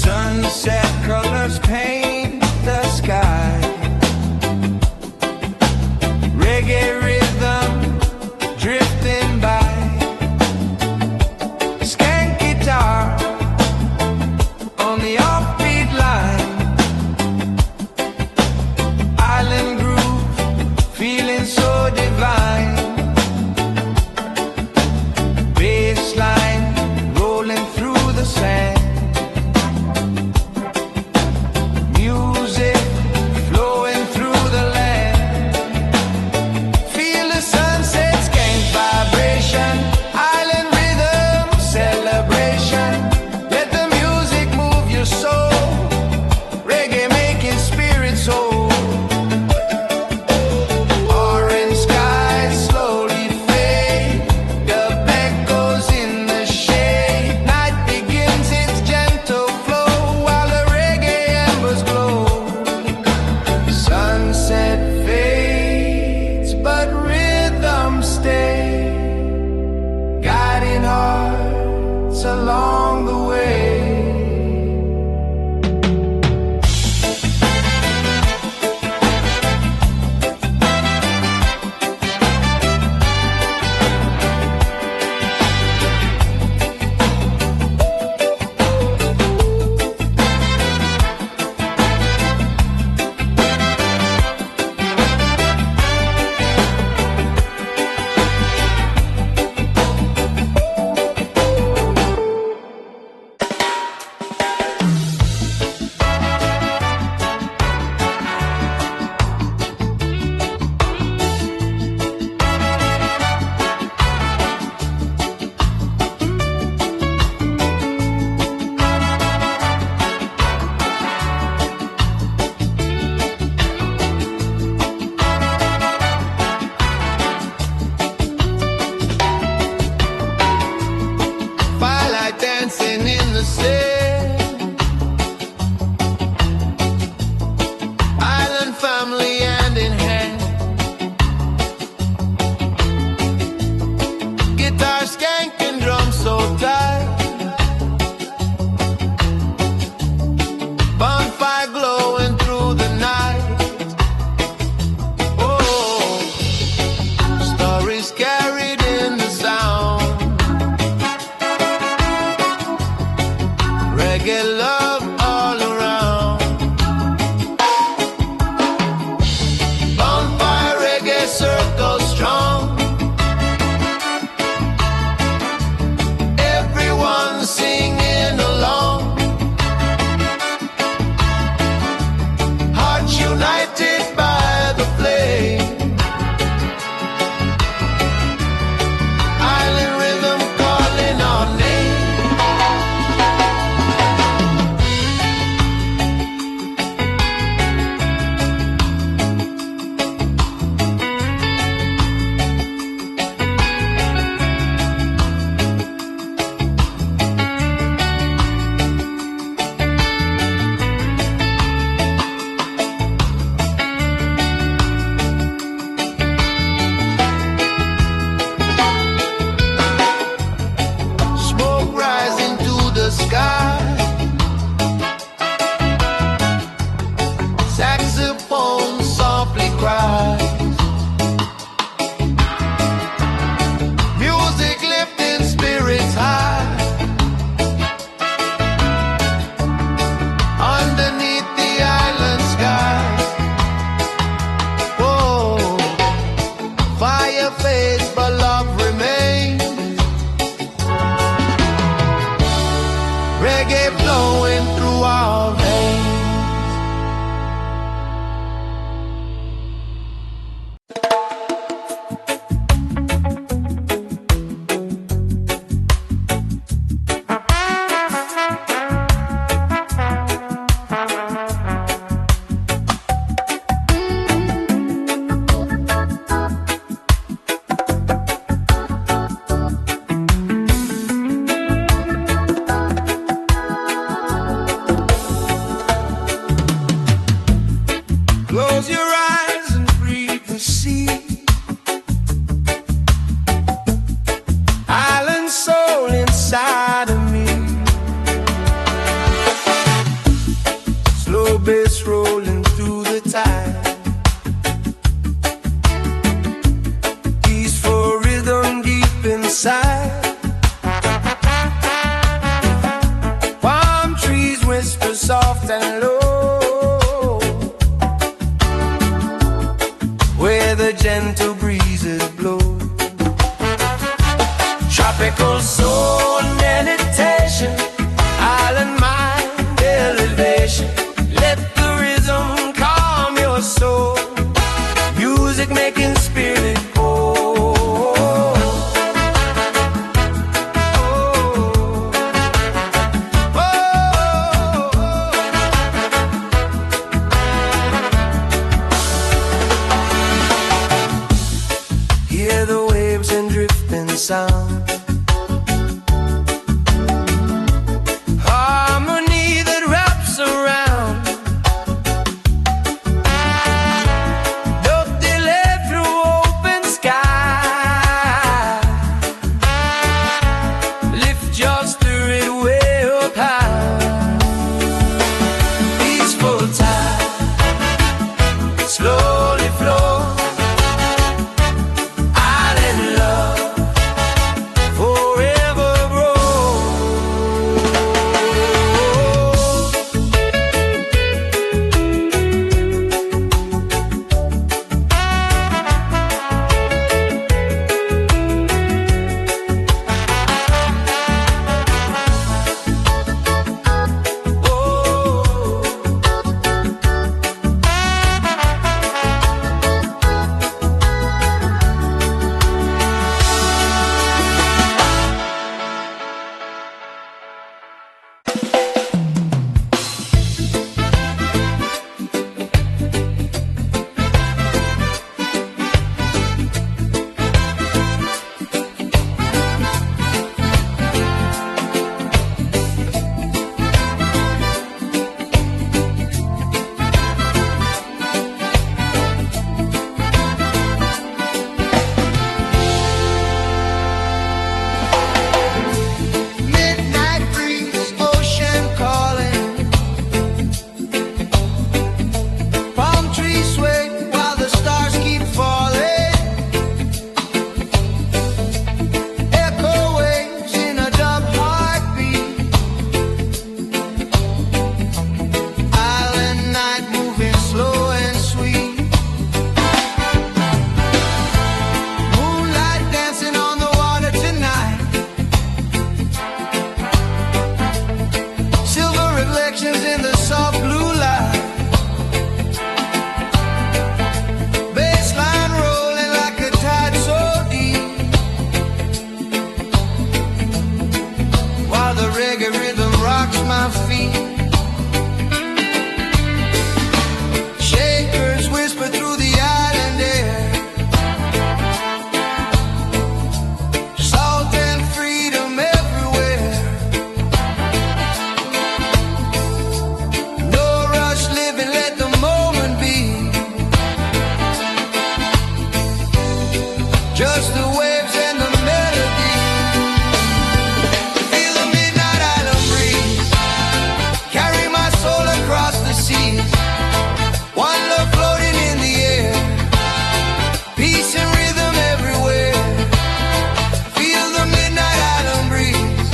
Sunset colors paint the sky. Close your eyes and breathe the sea. Island soul inside of me. Slow bass rolling through the tide. Peaceful rhythm deep inside. Palm trees whisper soft and low, where the gentle breezes blow. Tropical soul meditation, island mind elevation. Let the rhythm calm your soul. Music making spirit whole. Hear the waves and drifting sound. Harmony that wraps around. Don't delay through open sky. Lift your spirit way up high. Peaceful tide slowly flow. In the soft blue light, bassline rolling like a tide so deep, while the reggae rhythm rocks my feet. Shakers whisper through the island air. Salt and freedom everywhere. Living, let the moment be. Just the waves and the melody. Feel the midnight island breeze. Carry my soul across the seas. One love floating in the air. Peace and rhythm everywhere. Feel the midnight island breeze.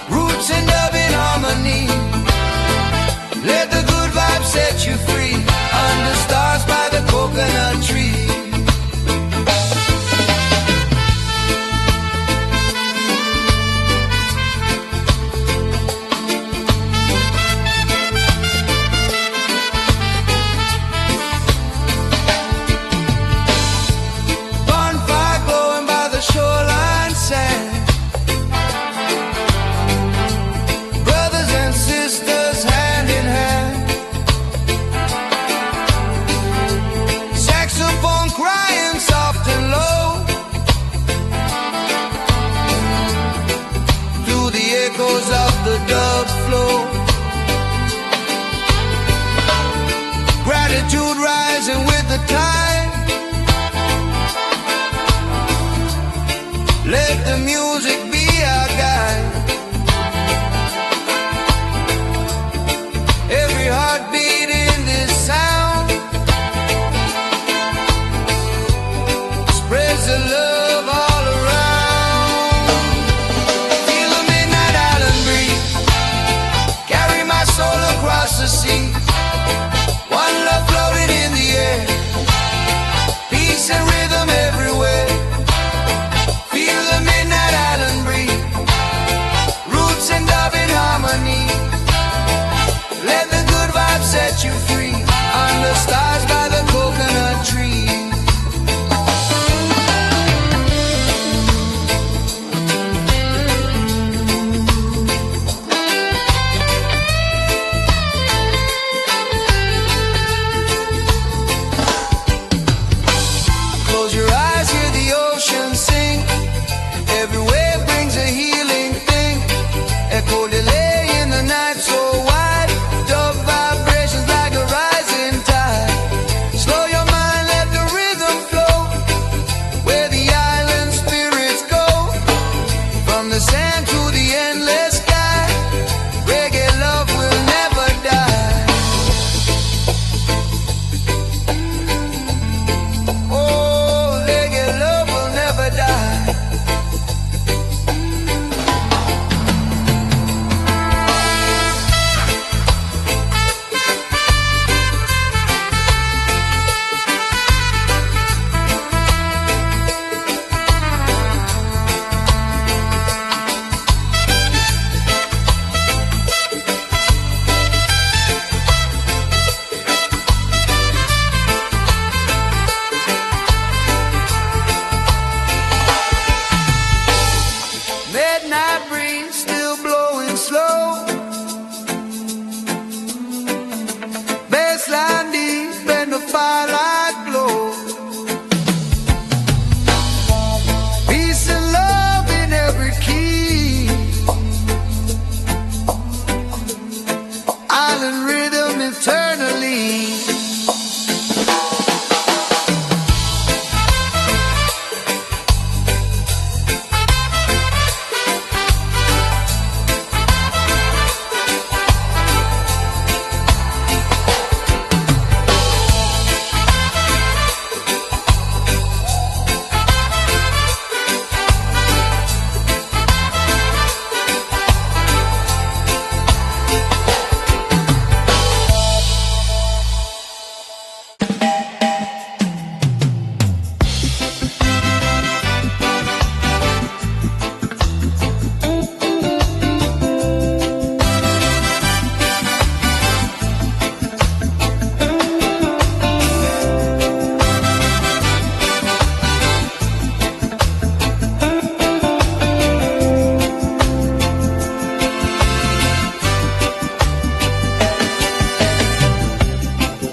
Roots and dub in harmony. Let the good vibes set you free. Under stars by the coconut tree. the tide. Let the music be our guide. Every heartbeat in this sound spreads the love all around. Feel the midnight island breeze, carry my soul across the sea. One love floating in the air, peace and rhythm everywhere. Feel the midnight island breeze, roots and dove in harmony. Let the good vibes set you free, under stars by the coconut tree. Close your eyes, hear the ocean sing. Every wave brings a healing thing. Echo delay in the night so wide. Dove vibrations like a rising tide. Slow your mind, let the rhythm flow. Where the island spirits go. From the sand to the endless sky. Reggae love will never die. Oh, reggae love will never die. Midnight breeze still blowing slow. Bassline deep and the firelight glow. Peace and love in every key. Island rhythm eternally.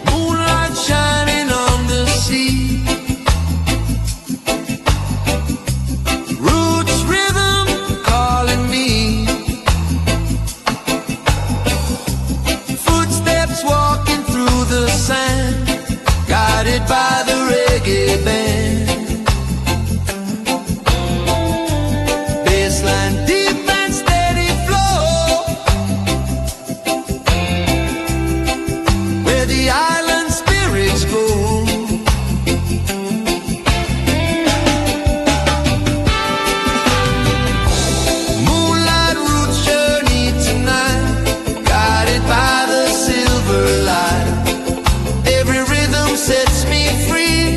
Moonlight shining on the sea. Roots rhythm calling me. Footsteps walking through the sand, guided by the reggae band. Bassline deep and steady flow. Where the island spirits go. Moonlight roots journey tonight, guided by the silver light. Every rhythm sets me free.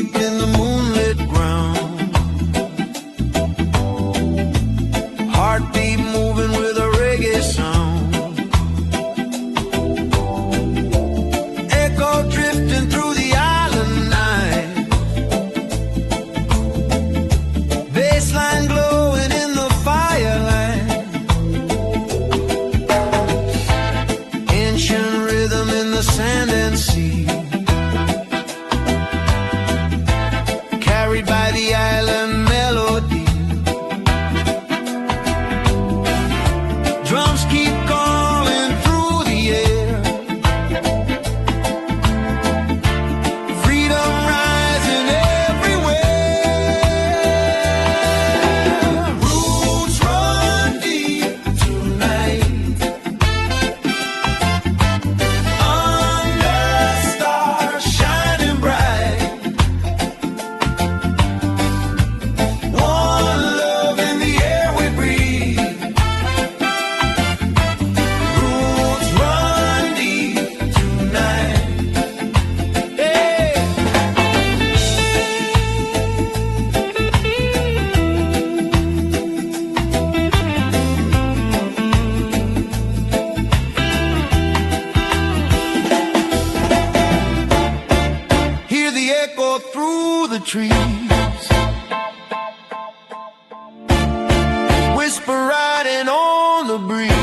deep in the moonlit ground. Heartbeat moving with a reggae sound. Echo drifting through the island night. Bassline glowing in the firelight. Ancient rhythm in the sand and sea. Carried by the island melody. Drums keep calling through the air. Freedom rising everywhere. Roots run deep tonight. Under stars shining bright. One love in the air we breathe. Roots run deep tonight. Hey. Hear the echo through the trees. Whisper riding on the breeze.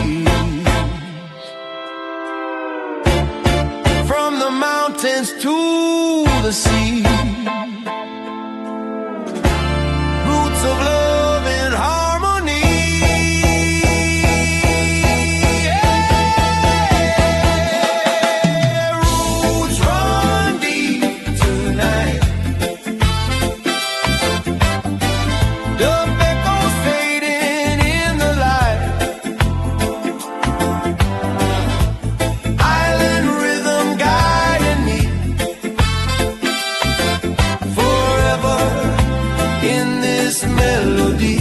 From the mountains to the sea. Roots of love and harmony. Yeah. Roots run deep tonight. Dub echoes fading in the light. Island rhythm guiding me forever in this melody.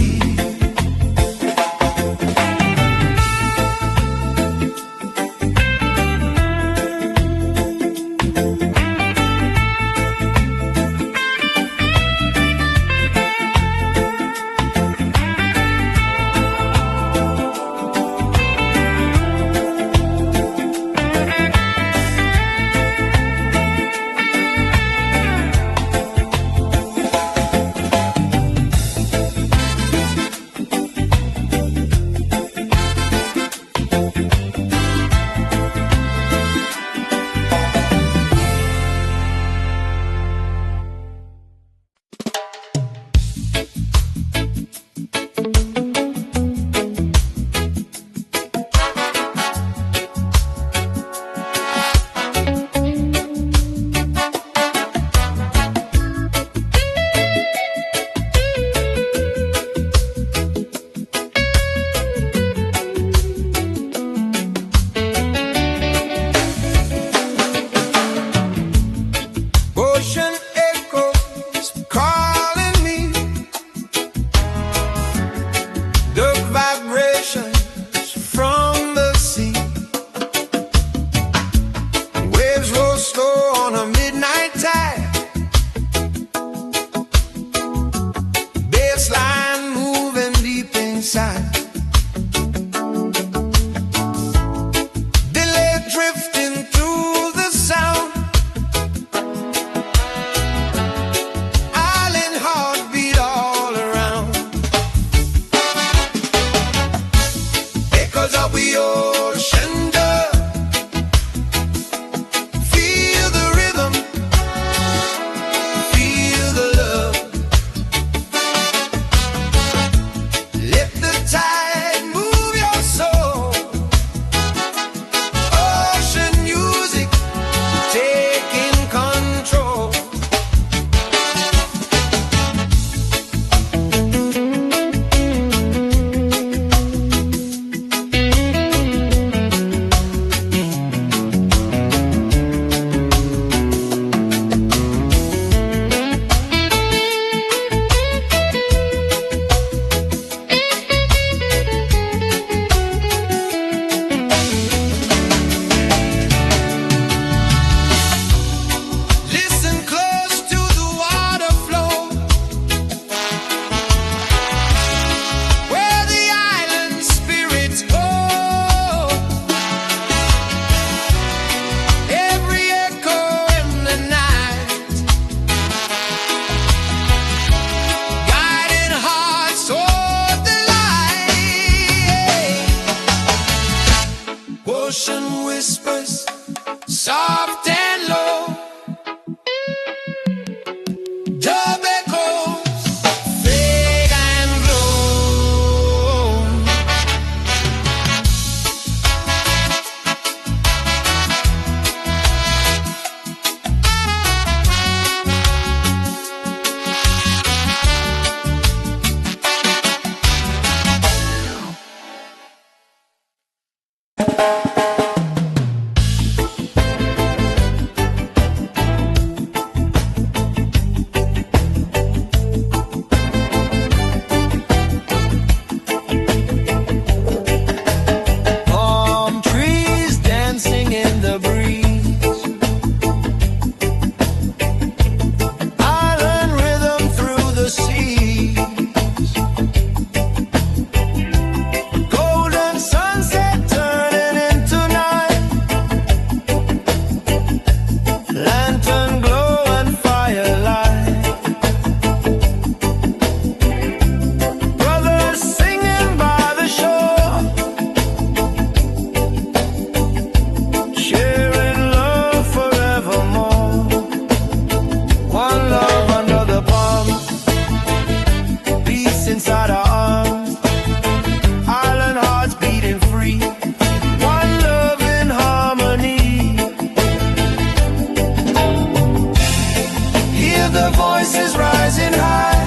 voices rising high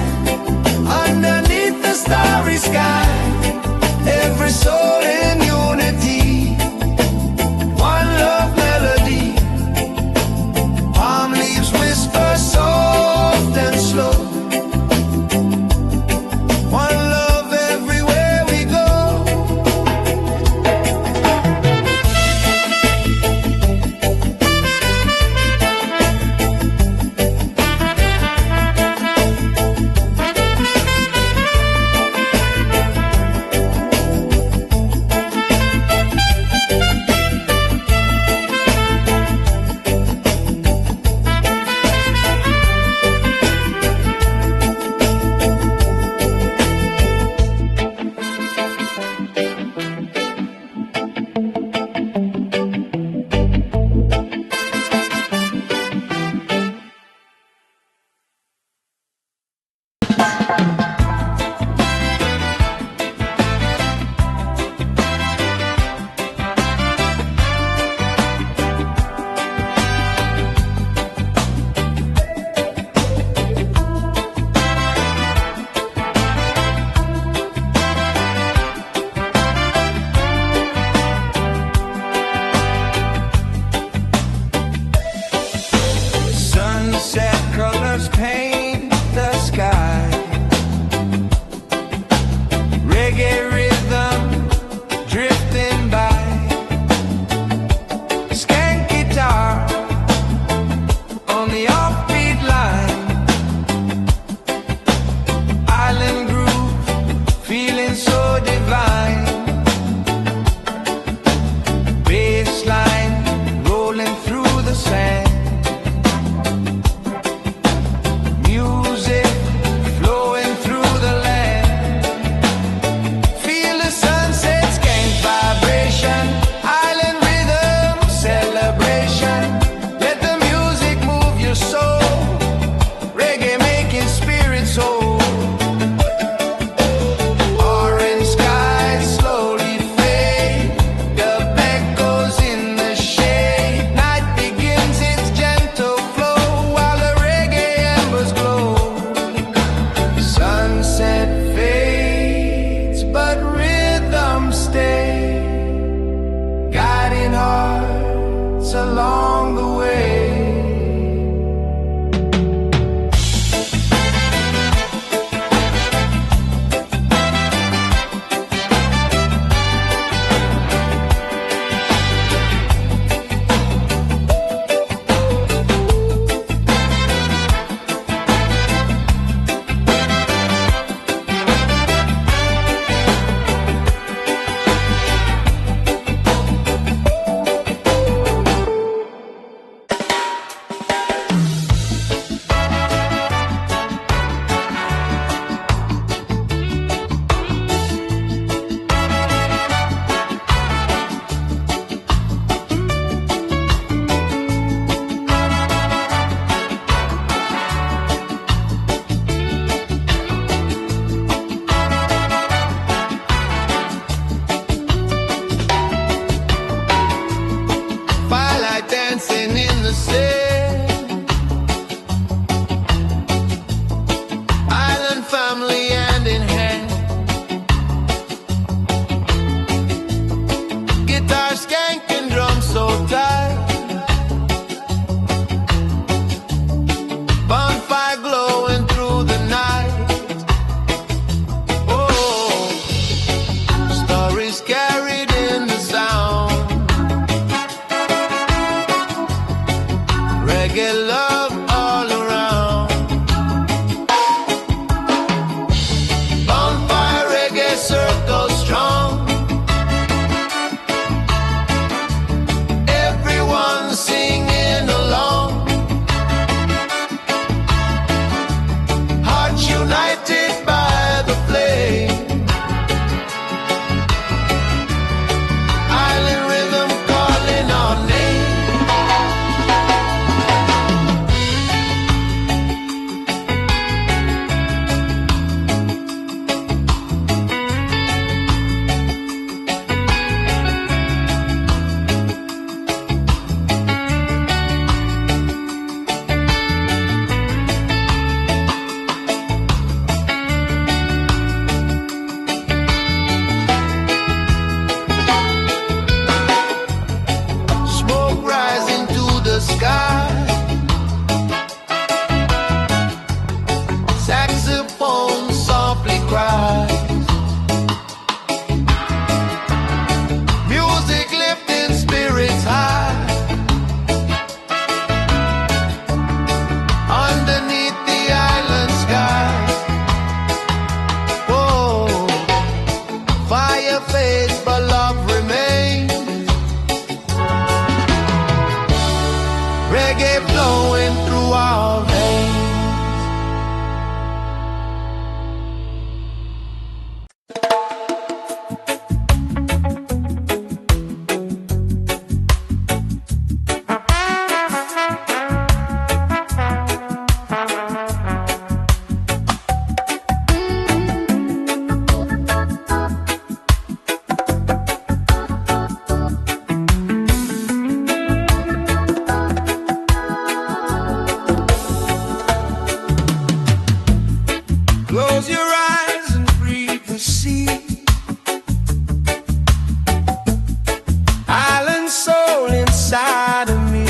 underneath the starry sky. Every soul in unity, one love melody. Palm leaves whisper soft and slow. One love everywhere we go. Sunset colors paint the sky. Close your eyes and breathe the sea. Island soul inside of me.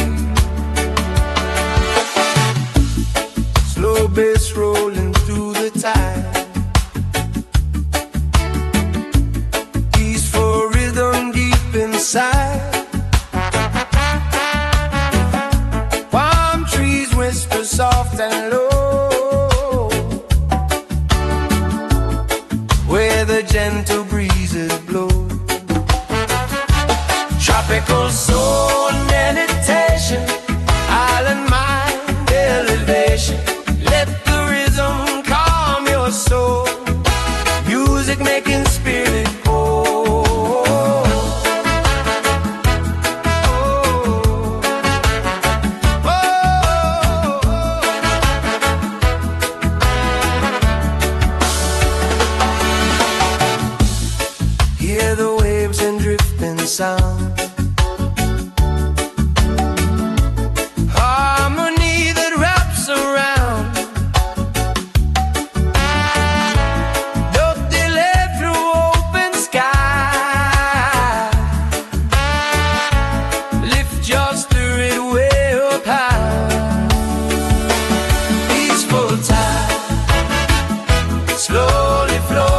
Slow bass rolling through the tide. Peaceful rhythm deep inside. Palm trees whisper soft and low, where the gentle breezes blow. Tropical soul meditation, island mind elevation. Let the rhythm calm your soul. Music making spirit whole. Hear the waves and drifting sound. Harmony that wraps around. Don't delay through open sky. Lift your spirit way up high. Peaceful tide slowly flow.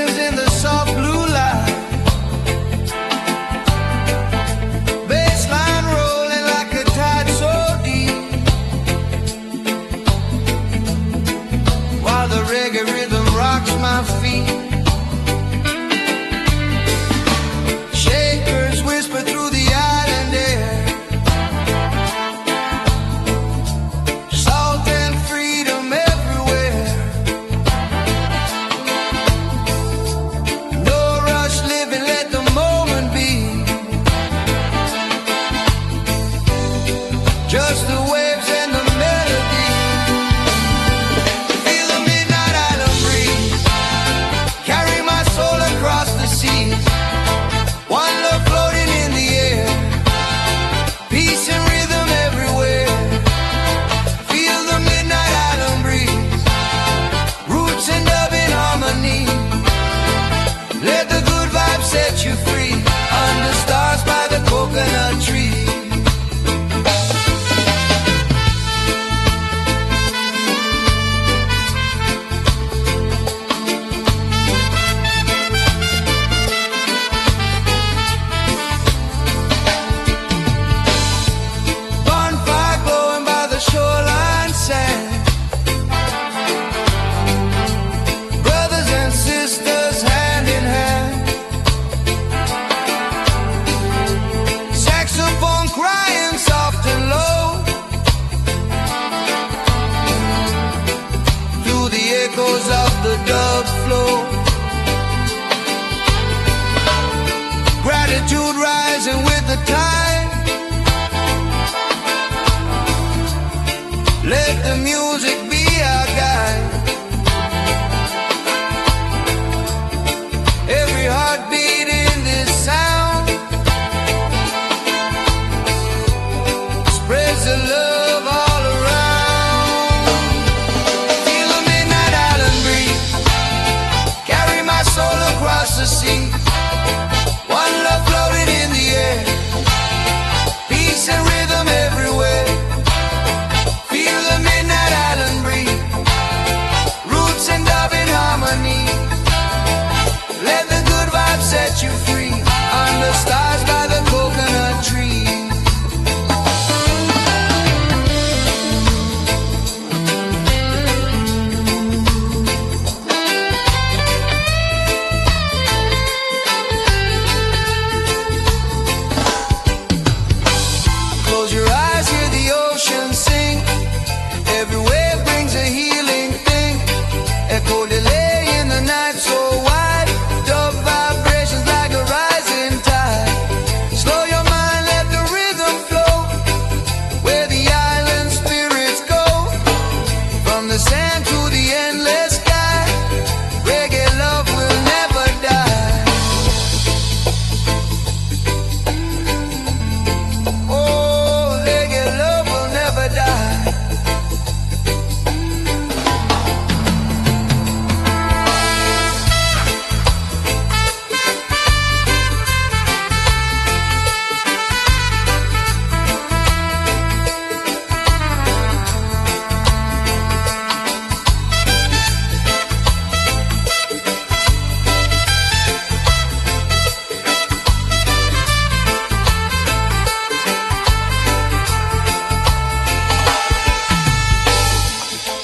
In the soft blue light, bassline rolling like a tide so deep, while the reggae rhythm rocks my feet. Shakers whisper through the island air. Salt and freedom everywhere. Living, let the moment be. Just the waves and the melody. Feel the midnight island breeze. Carry my soul across the seas. One love floating in the air. Peace and rhythm everywhere. Feel the midnight island breeze. Roots and dub in harmony. Let the good vibes set you free. Under stars by the coconut tree. the time. Let the music be our guide. Every heartbeat in this sound spreads the love all around. Feel the midnight island breeze, carry my soul across the sea. One love floating in the air, peace and rhythm everywhere. Feel the midnight island breeze, roots and dove in harmony. Let the good vibes set you free, under stars by the coconut tree. Close your eyes, hear the ocean sing. Every wave brings a healing thing. Echo delay in the night so wide. Dove vibrations like a rising tide. Slow your mind, let the rhythm flow. Where the island spirits go. From the sand to the endless sky. Reggae love will never die. Oh, reggae love will never die.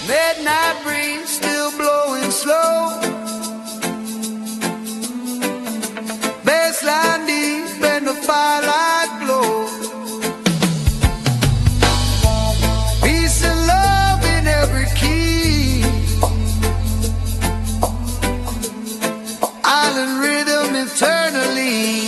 Midnight breeze still blowing slow. Baseline deep and the firelight glow. Peace and love in every key. Island rhythm eternally.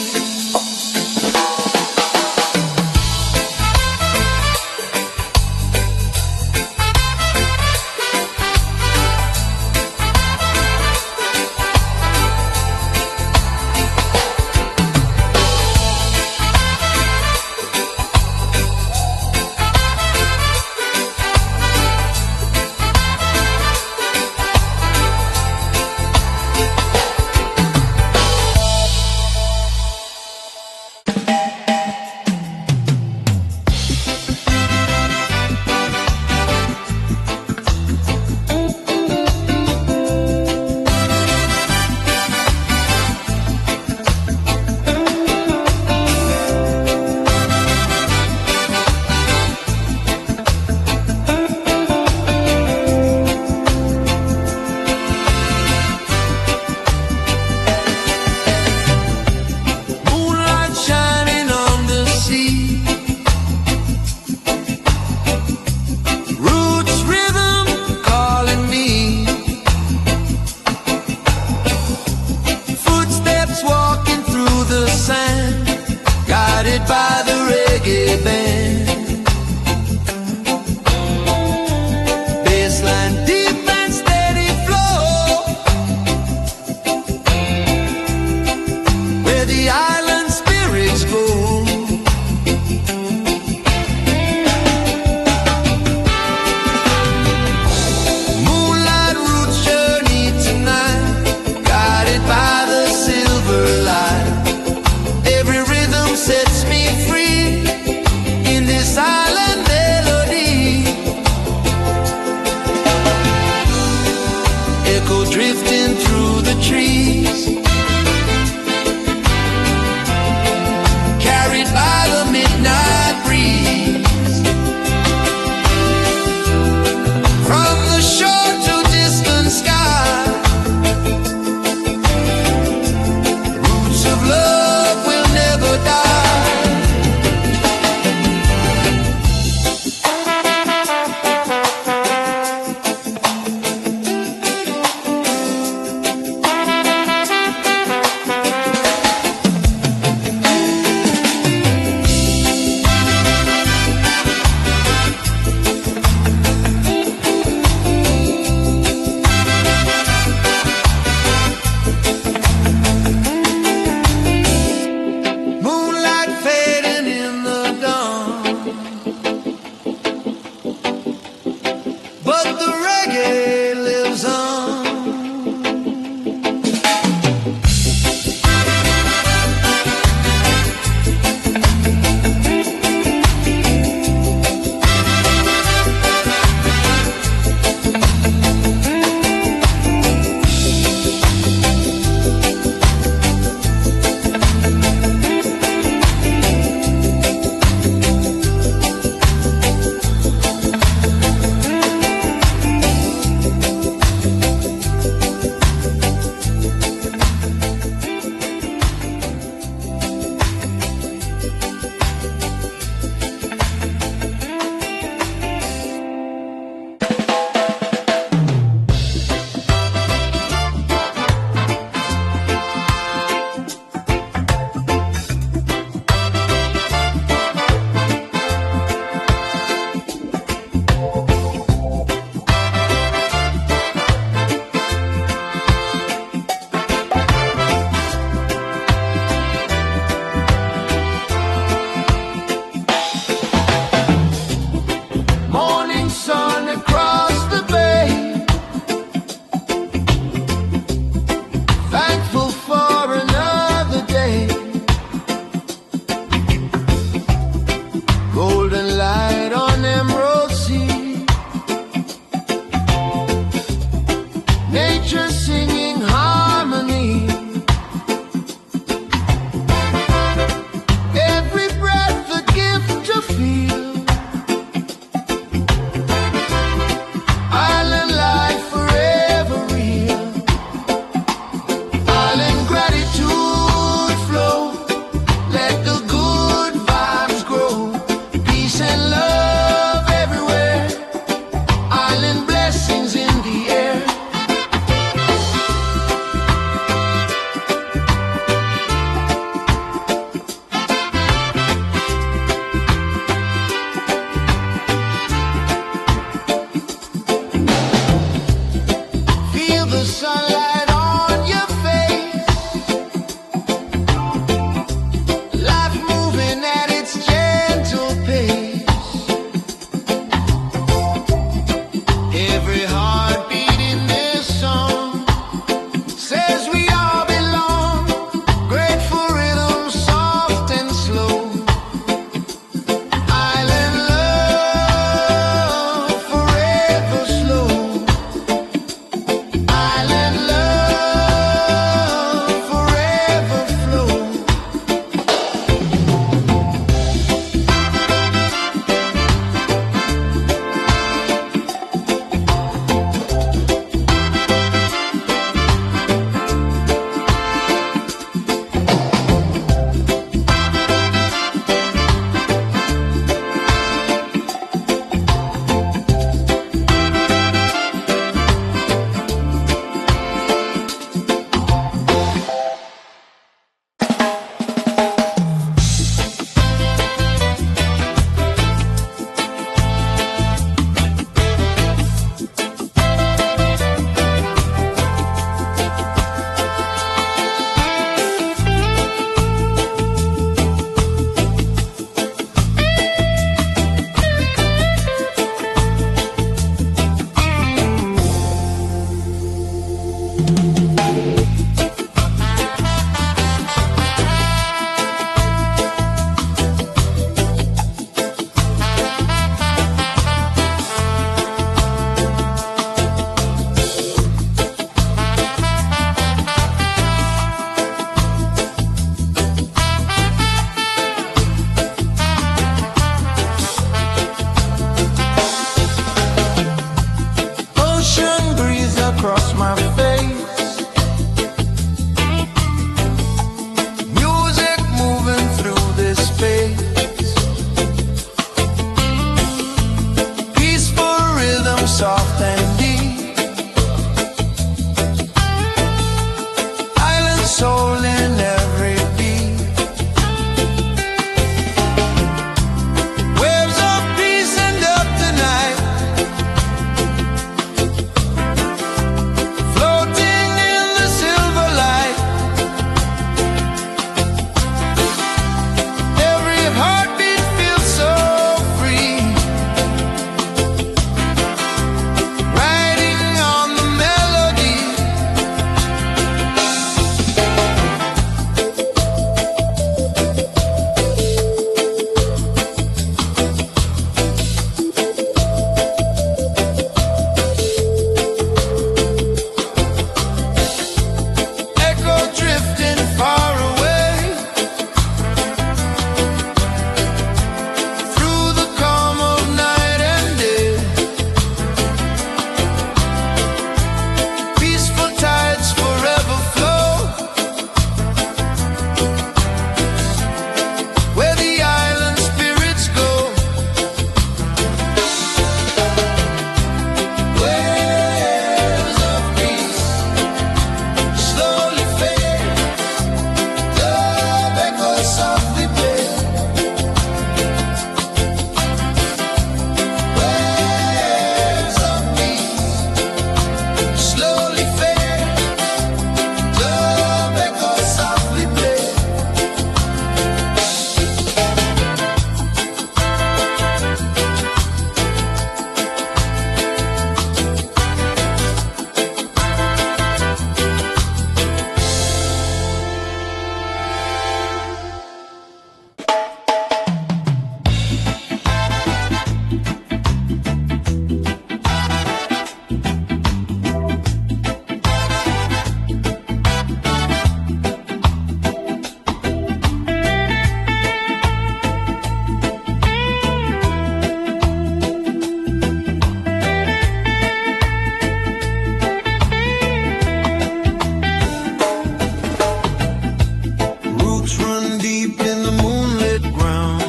deep in the moonlit ground.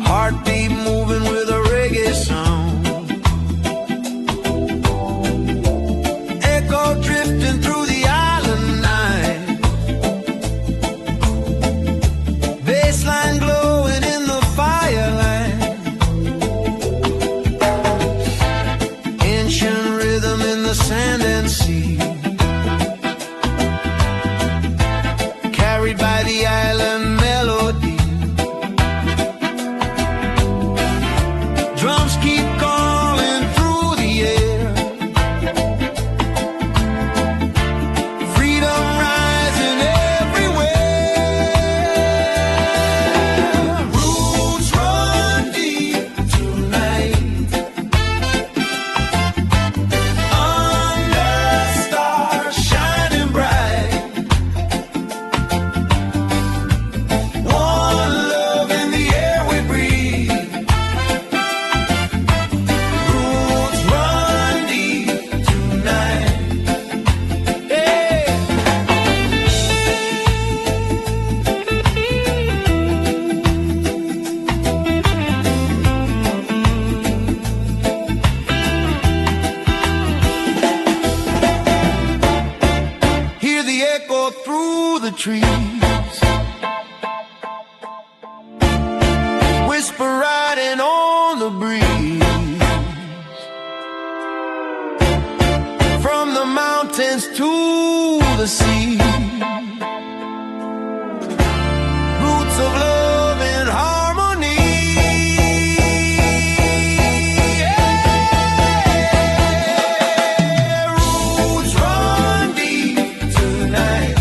Heartbeat moving with a reggae sound. Echo drifting through the island night. Bassline glowing in the firelight. Ancient rhythm in the sand and sea. Carried by the island melody. Drums keep calling through the air. Freedom rising everywhere. Roots run deep tonight. Under stars shining bright. One love in the air we breathe. Roots run deep tonight. Hey. Hear the echo through the trees. Whisper riding on the breeze. From the mountains to the sea. Roots of love and harmony. Yeah. Roots run deep tonight.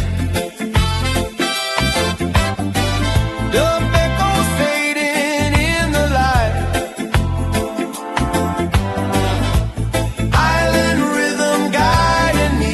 Dub echoes fading in the light. Island rhythm guiding me.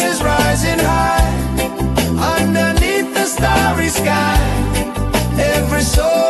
is rising high underneath the starry sky. Every soul